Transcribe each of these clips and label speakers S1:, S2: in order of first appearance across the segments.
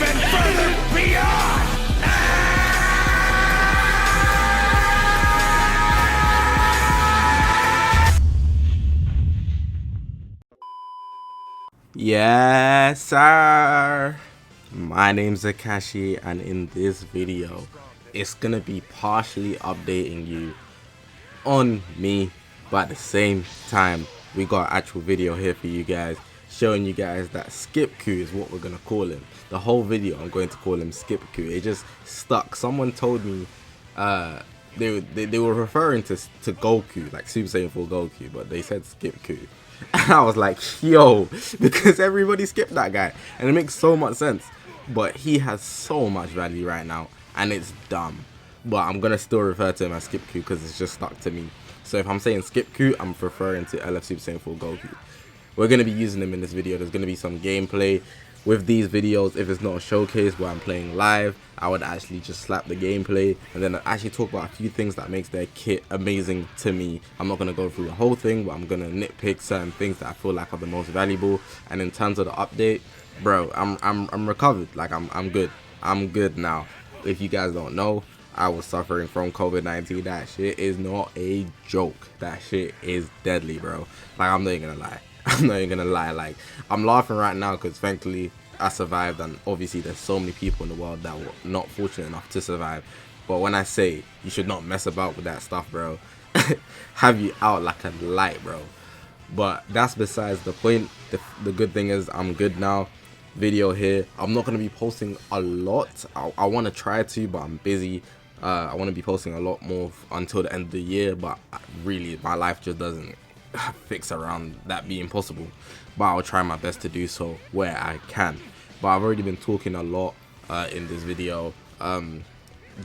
S1: even further beyond!
S2: Yes, sir. My name's Zakashi, and in this video, it's gonna be partially updating you on me, but at the same time, we got an actual video here for you guys, showing you guys that Skip Q is what we're gonna call him. The whole video, I'm going to call him Skip Q. It just stuck. Someone told me they were referring to Goku, like Super Saiyan 4 Goku, but they said Skip Q. And I was like, yo, because everybody skipped that guy, and it makes so much sense. But he has so much value right now, and it's dumb. But I'm gonna still refer to him as Skip Q because it's just stuck to me. So if I'm saying Skip Q, I'm referring to LF Super Saiyan 4 Goku. We're gonna be using him in this video. There's gonna be some gameplay with these videos. If it's not a showcase where I'm playing live, I would actually just slap the gameplay and then actually talk about a few things that makes their kit amazing to me. I'm not gonna go through the whole thing, but I'm gonna nitpick certain things that I feel like are the most valuable. And in terms of the update, bro, I'm recovered. Like I'm good. I'm good now. If you guys don't know, I was suffering from COVID-19. That shit is not a joke. That shit is deadly, bro. Like, I'm not even gonna lie. I'm not even gonna lie. Like, I'm laughing right now because thankfully I survived, and obviously there's so many people in the world that were not fortunate enough to survive. But when I say you should not mess about with that stuff, bro, have you out like a light, bro. But that's besides the point. The good thing is I'm good now. Video here. I'm not gonna be posting a lot. I want to try to, but I'm busy. I want to be posting a lot more until the end of the year, but really my life just doesn't fix around that being possible. But I'll try my best to do so where I can. But I've already been talking a lot in this video.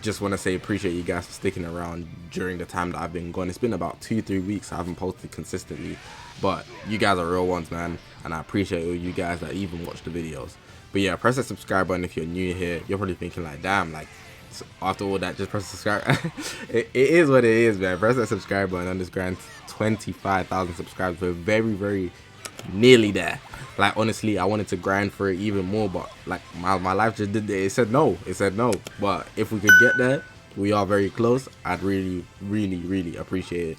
S2: Just want to say appreciate you guys for sticking around during the time that I've been gone. It's been about 2-3 weeks I haven't posted consistently, but you guys are real ones, man, and I appreciate all you guys that even watch the videos. But yeah, press that subscribe button if you're new here. You're probably thinking like, damn, like after all that, just press subscribe. it is what it is, man. Press that subscribe button on this grand 25,000 subscribers. We're very nearly there. Like, honestly, I wanted to grind for it even more, but like my life just did it. It said no. But if we could get there, we are very close. I'd really appreciate it.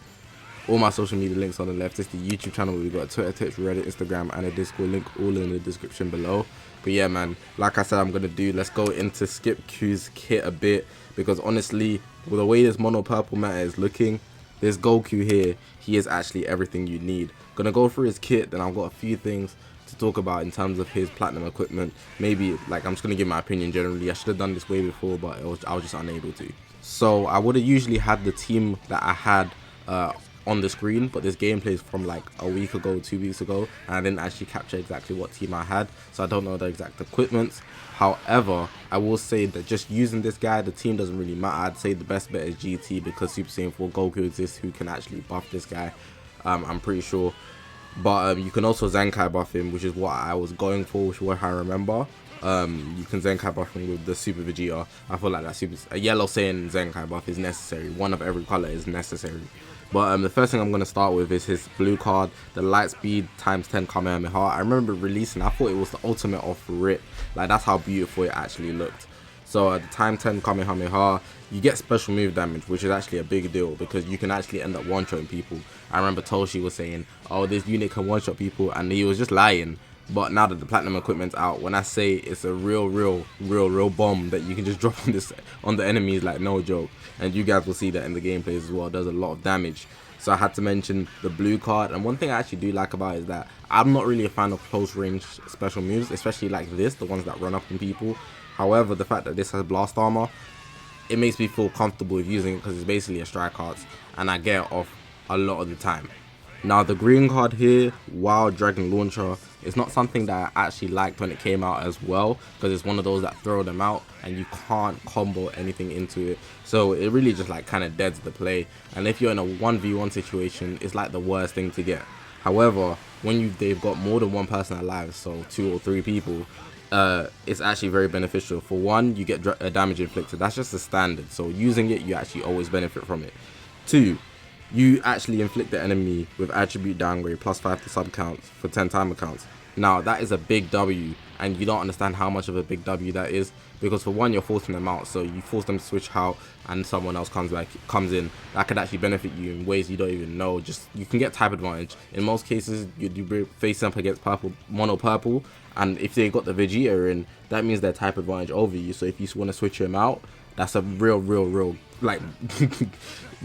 S2: All my social media links on the left. It's the YouTube channel where we got Twitter, Twitch, Reddit, Instagram, and a Discord link, all in the description below. But yeah, man, like I said, let's go into Skip Q's kit a bit, because honestly, with the way this mono purple meta is looking, this Goku here, he is actually everything you need. Gonna go through his kit, then I've got a few things to talk about in terms of his platinum equipment. Maybe, like, I'm just gonna give my opinion generally. I should have done this way before, but I was just unable to. So I would have usually had the team that I had on the screen, but this gameplay is from like a week ago, 2 weeks ago, and I didn't actually capture exactly what team I had, so I don't know the exact equipments. However, I will say that just using this guy, the team doesn't really matter. I'd say the best bet is GT, because Super Saiyan 4 Goku exists who can actually buff this guy, I'm pretty sure. But you can also Zenkai buff him, which is what I was going for, which is what I remember. You can Zenkai buff him with the Super Vegeta. I feel like that a yellow Saiyan Zenkai buff is necessary. One of every color is necessary. But the first thing I'm going to start with is his blue card, the light speed ×10 Kamehameha. I remember releasing, I thought it was the ultimate off rip. Like, that's how beautiful it actually looked. So at the ×10 Kamehameha, you get special move damage, which is actually a big deal because you can actually end up one-shotting people. I remember Toshi was saying, oh, this unit can one-shot people, and he was just lying. But now that the platinum equipment's out, when I say it's a real bomb that you can just drop on the enemies, like, no joke. And you guys will see that in the gameplays as well. It does a lot of damage. So I had to mention the blue card. And one thing I actually do like about it is that I'm not really a fan of close range special moves, especially like this, the ones that run up on people. However, the fact that this has blast armor, it makes me feel comfortable with using it because it's basically a strike card, and I get it off a lot of the time. Now the green card here, Wild Dragon Launcher, it's not something that I actually liked when it came out as well, because it's one of those that throw them out and you can't combo anything into it. So it really just like kind of deads the play, and if you're in a 1v1 situation, it's like the worst thing to get. However, when they've got more than one person alive, so 2 or 3 people, it's actually very beneficial. For one, you get damage inflicted. That's just the standard, so using it, you actually always benefit from it. 2, you actually inflict the enemy with attribute downgrade +5 to sub counts for 10 timer counts. Now that is a big W, and you don't understand how much of a big W that is, because for one, you're forcing them out, so you force them to switch out and someone else comes in. That could actually benefit you in ways you don't even know. Just, you can get type advantage. In most cases, you face up against mono purple, and if they got the Vegeta in, that means they're type advantage over you. So if you want to switch him out, that's a real like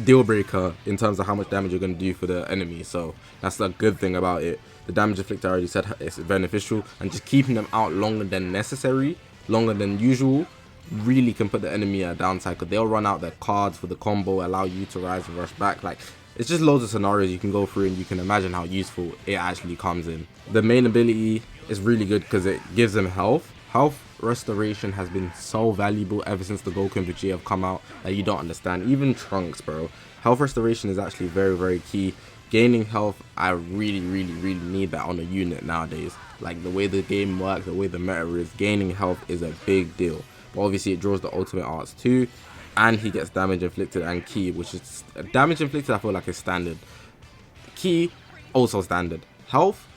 S2: deal breaker in terms of how much damage you're going to do for the enemy. So that's the good thing about it. The damage inflicted, I already said, is beneficial, and just keeping them out longer than necessary, longer than usual, really can put the enemy at a downside, because they'll run out their cards for the combo, allow you to rise and rush back. Like, it's just loads of scenarios you can go through, and you can imagine how useful it actually comes in. The main ability is really good because it gives them health. Health restoration has been so valuable ever since the Goku and Vegeta have come out that you don't understand. Even Trunks, bro. Health restoration is actually very key. Gaining health, I really need that on a unit nowadays. Like, the way the game works, the way the meta is, gaining health is a big deal. But obviously it draws the ultimate arts too, and he gets damage inflicted and ki, which is damage inflicted, I feel like is standard. Ki, also standard. Health,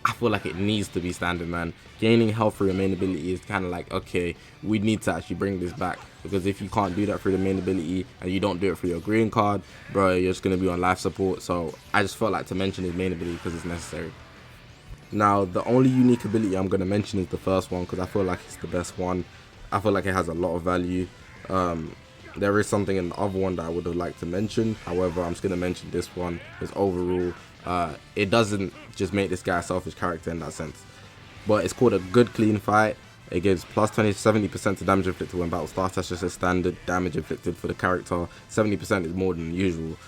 S2: I feel like it needs to be standard, man. Gaining health for your main ability is kind of like, okay, we need to actually bring this back, because if you can't do that for the main ability and you don't do it for your green card, bro, you're just going to be on life support. So I just felt like to mention his main ability because it's necessary. Now, the only unique ability I'm going to mention is the first one, because I feel like it's the best one. I feel like it has a lot of value. There is something in the other one that I would have liked to mention. However, I'm just going to mention this one, because overall, it doesn't just make this guy a selfish character in that sense. But it's called a good clean fight. It gives plus 70% to damage inflicted when battle starts. That's just a standard damage inflicted for the character. 70% is more than usual.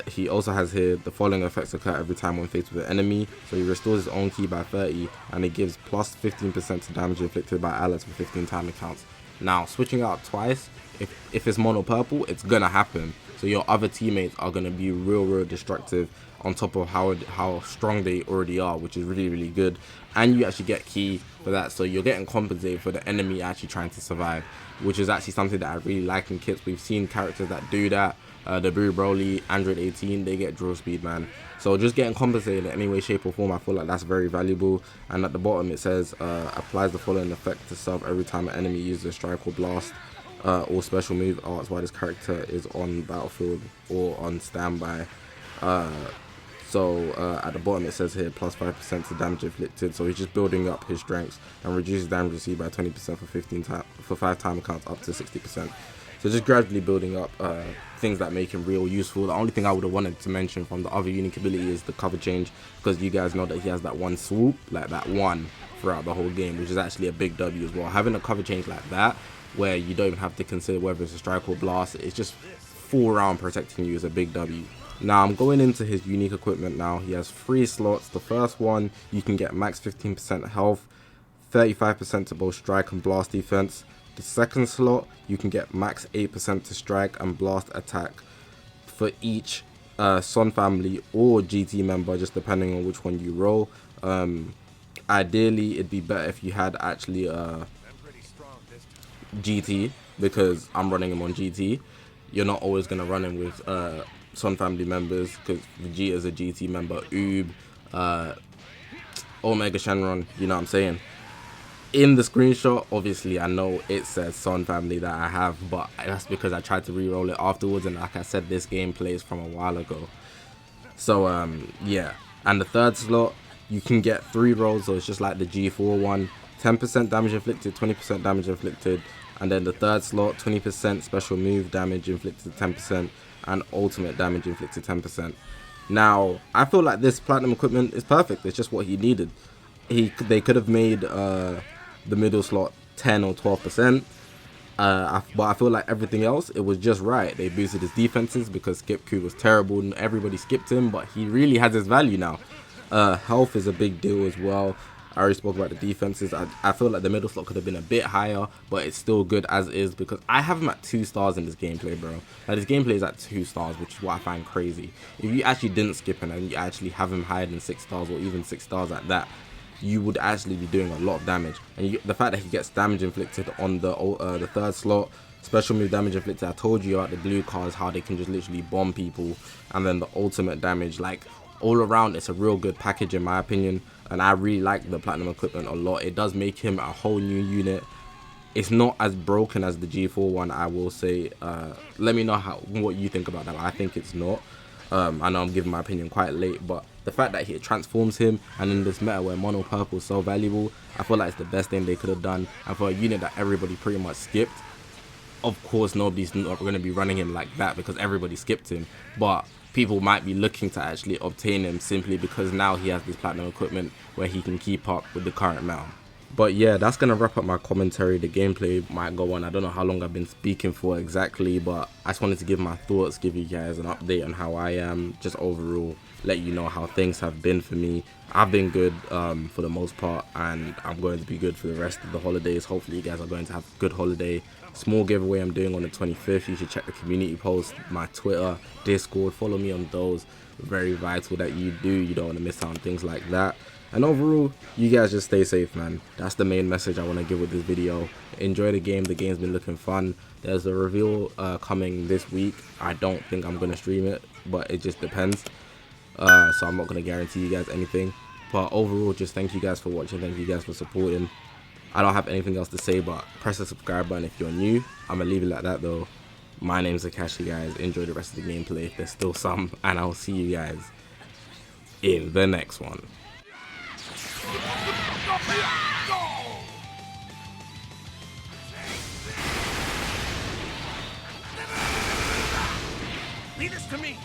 S2: He also has here the following effects occur every time when faced with an enemy. So he restores his own ki by 30, and it gives plus 15% to damage inflicted by allies for 15 time counts. Now, switching out twice, if it's mono purple, it's gonna happen. So your other teammates are gonna be real destructive, on top of how strong they already are, which is really good. And you actually get ki for that, so you're getting compensated for the enemy actually trying to survive, which is actually something that I really like in kits. We've seen characters that do that. The Boo Broly, Android 18, they get draw speed, man. So just getting compensated in any way, shape or form, I feel like that's very valuable. And at the bottom it says applies the following effect to self every time an enemy uses a strike or blast or special move arts while this character is on battlefield or on standby. At the bottom it says here plus 5% to damage inflicted, so he's just building up his strengths, and reduces damage received by 20% for 5 time counts up to 60%. So just gradually building up things that make him real useful. The only thing I would have wanted to mention from the other unique ability is the cover change, because you guys know that he has that one swoop, like that one throughout the whole game, which is actually a big W as well. Having a cover change like that, where you don't even have to consider whether it's a strike or blast, it's just full round protecting you, is a big W. Now I'm going into his unique equipment now. He has 3 slots. The first one, you can get max 15% health, 35% to both strike and blast defense. The second slot, you can get max 8% to strike and blast attack for each Son family or GT member, just depending on which one you roll. Ideally, it'd be better if you had actually GT, because I'm running him on GT. You're not always going to run him with Son family members, because Vegeta is a GT member, Omega Shenron, you know what I'm saying. In the screenshot, obviously I know it says Son family that I have, but that's because I tried to re-roll it afterwards, and like I said, this gameplay is from a while ago. So yeah. And the third slot, you can get 3 rolls, so it's just like the G4 one. 10% damage inflicted, 20% damage inflicted, and then the third slot, 20% special move damage inflicted 10%, and ultimate damage inflicted 10%. Now, I feel like this platinum equipment is perfect. It's just what he needed. They could have made the middle slot 10 or 12%, but I feel like everything else, it was just right. They boosted his defenses because Skip Q was terrible and everybody skipped him, but he really has his value now. Health is a big deal as well. I already spoke about the defenses. I feel like the middle slot could have been a bit higher, but it's still good as is, because I have him at 2 stars in this gameplay, bro. Like, this gameplay is at 2 stars, which is what I find crazy. If you actually didn't skip him and you actually have him higher than 6 stars or even 6 stars at that, you would actually be doing a lot of damage. And the fact that he gets damage inflicted on the third slot, special move damage inflicted, I told you about the blue cards, how they can just literally bomb people, and then the ultimate damage, like all around, it's a real good package in my opinion. and I really like the platinum equipment a lot. It does make him a whole new unit. It's not as broken as the G4 one, I will say. Let me know what you think about that. I think it's not. I know I'm giving my opinion quite late, but the fact that it transforms him, and in this meta where mono purple is so valuable, I feel like it's the best thing they could have done. And for a unit that everybody pretty much skipped, of course nobody's not going to be running him like that because everybody skipped him, but people might be looking to actually obtain him simply because now he has this platinum equipment where he can keep up with the current meta. But yeah, that's going to wrap up my commentary. The gameplay might go on. I don't know how long I've been speaking for exactly, but I just wanted to give my thoughts, give you guys an update on how I am, just overall, let you know how things have been for me. I've been good for the most part, and I'm going to be good for the rest of the holidays. Hopefully you guys are going to have a good holiday. Small giveaway I'm doing on the 25th. You should check the community post, my Twitter, Discord, follow me on those. Very vital that you do. You don't want to miss out on things like that. And overall, you guys just stay safe, man. That's the main message I want to give with this video. Enjoy the game. The game's been looking fun. There's a reveal coming this week. I don't think I'm going to stream it, but it just depends. So I'm not going to guarantee you guys anything. But overall, just thank you guys for watching. Thank you guys for supporting. I don't have anything else to say, but press the subscribe button if you're new. I'm going to leave it like that, though. My name's Zakashi, guys. Enjoy the rest of the gameplay if there's still some. And I'll see you guys in the next one.
S1: Leave this to me.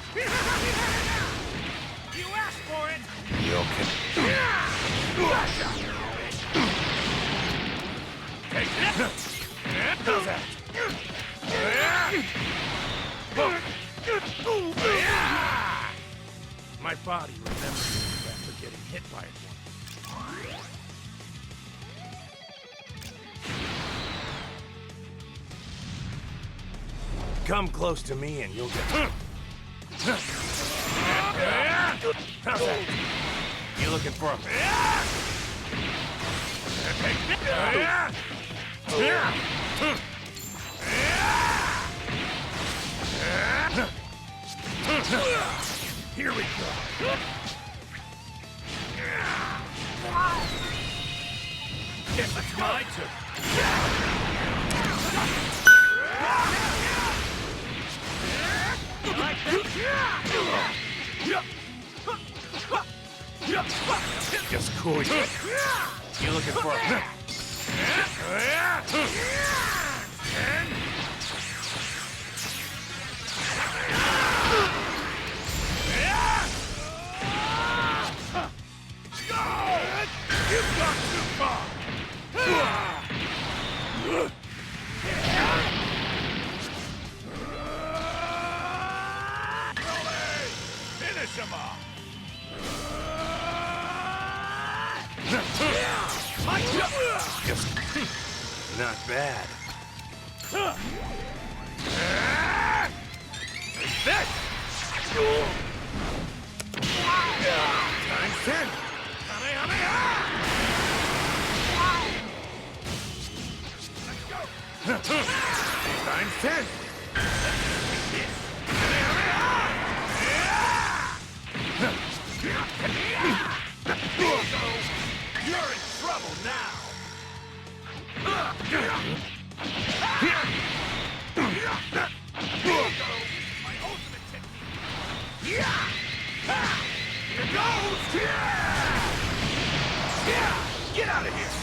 S1: You asked for it.
S3: You okay?
S1: Take this. How's that? My body remembers it after getting hit by it once. Come close to me and you'll get... How's that? You looking for a... Here we go. Guess it's my turn. Like that? Just cool. You looking for a... You've gone too far! Finish him off! Not bad. This! Times 10! Times 10! You're in trouble now! My ultimate technique! Here goes! Get out of here!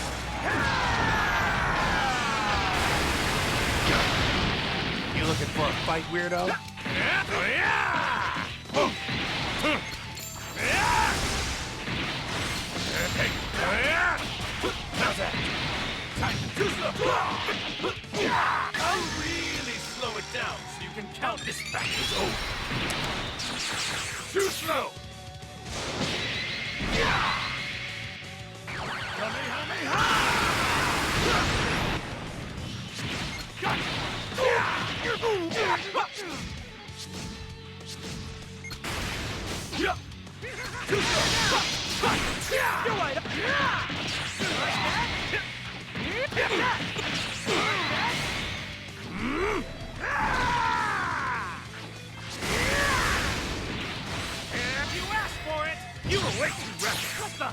S1: You looking for a fight, weirdo? How's that? Time to slow. I'll really slow it down so you can count this back as over. Too slow. You asked for it! You were way too reckless! What the?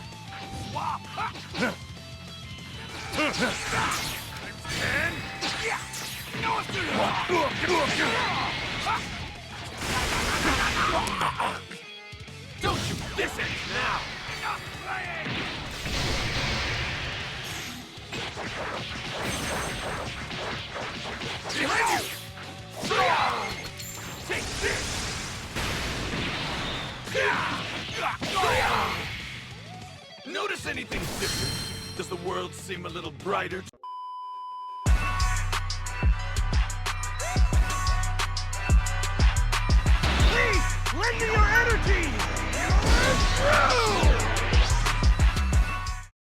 S1: swap. And yeah. Don't you listen now. Enough playing. Behind you. Take this. Notice anything different? Does the world seem a little brighter? Please, lend me your energy! You're through!